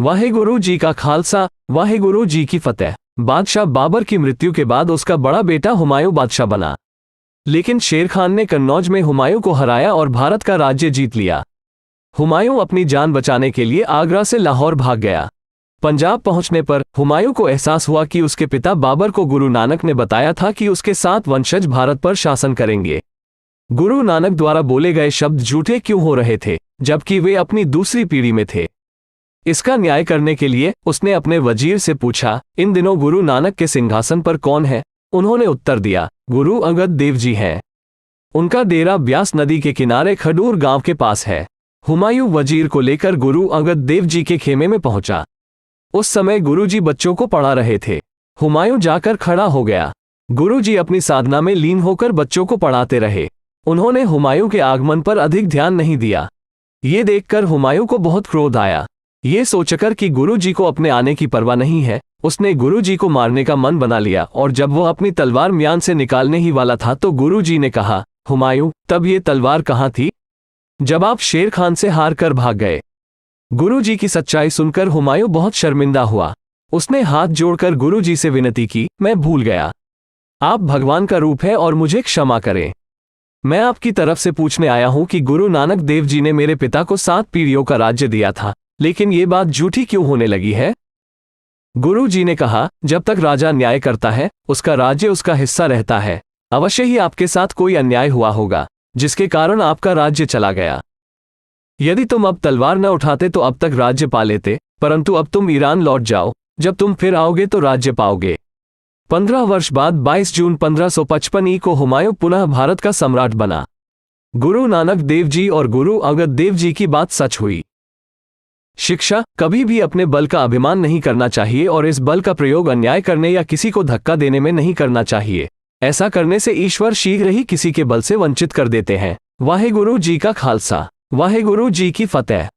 वाहेगुरु जी का खालसा, वाहेगुरु जी की फतेह। बादशाह बाबर की मृत्यु के बाद उसका बड़ा बेटा हुमायूं बादशाह बना, लेकिन शेर खान ने कन्नौज में हुमायूं को हराया और भारत का राज्य जीत लिया। हुमायूं अपनी जान बचाने के लिए आगरा से लाहौर भाग गया। पंजाब पहुंचने पर हुमायूं को एहसास हुआ कि उसके पिता बाबर को गुरु नानक ने बताया था कि उसके 7 वंशज भारत पर शासन करेंगे। गुरु नानक द्वारा बोले गए शब्द झूठे क्यों हो रहे थे, जबकि वे अपनी दूसरी पीढ़ी में थे। इसका न्याय करने के लिए उसने अपने वजीर से पूछा, इन दिनों गुरु नानक के सिंहासन पर कौन है? उन्होंने उत्तर दिया, गुरु अंगद देव जी हैं। उनका डेरा ब्यास नदी के किनारे खडूर गांव के पास है। हुमायूं वजीर को लेकर गुरु अंगद देव जी के खेमे में पहुंचा। उस समय गुरुजी बच्चों को पढ़ा रहे थे। हुमायूं जाकर खड़ा हो गया। गुरुजी अपनी साधना में लीन होकर बच्चों को पढ़ाते रहे। उन्होंने हुमायूं के आगमन पर अधिक ध्यान नहीं दिया। ये देखकर हुमायूं को बहुत क्रोध आया। ये सोचकर कि गुरुजी को अपने आने की परवाह नहीं है, उसने गुरुजी को मारने का मन बना लिया और जब वह अपनी तलवार म्यान से निकालने ही वाला था तो गुरुजी ने कहा, हुमायूं, तब ये तलवार कहाँ थी जब आप शेर खान से हार कर भाग गए? गुरुजी की सच्चाई सुनकर हुमायूं बहुत शर्मिंदा हुआ। उसने हाथ जोड़कर गुरुजी से विनती की, मैं भूल गया। आप भगवान का रूप है और मुझे क्षमा करें। मैं आपकी तरफ से पूछने आया हूं कि गुरु नानक देव जी ने मेरे पिता को 7 पीढ़ियों का राज्य दिया था, लेकिन ये बात झूठी क्यों होने लगी है? गुरु जी ने कहा, जब तक राजा न्याय करता है उसका राज्य उसका हिस्सा रहता है। अवश्य ही आपके साथ कोई अन्याय हुआ होगा जिसके कारण आपका राज्य चला गया। यदि तुम अब तलवार न उठाते तो अब तक राज्य पा लेते, परंतु अब तुम ईरान लौट जाओ। जब तुम फिर आओगे तो राज्य पाओगे। 15 वर्ष बाद 22 जून 1555 को हुमायूं पुनः भारत का सम्राट बना। गुरु नानक देव जी और गुरु अंगद देव जी की बात सच हुई। शिक्षा, कभी भी अपने बल का अभिमान नहीं करना चाहिए और इस बल का प्रयोग अन्याय करने या किसी को धक्का देने में नहीं करना चाहिए। ऐसा करने से ईश्वर शीघ्र ही किसी के बल से वंचित कर देते हैं। वाहेगुरु जी का खालसा, वाहेगुरु जी की फतेह।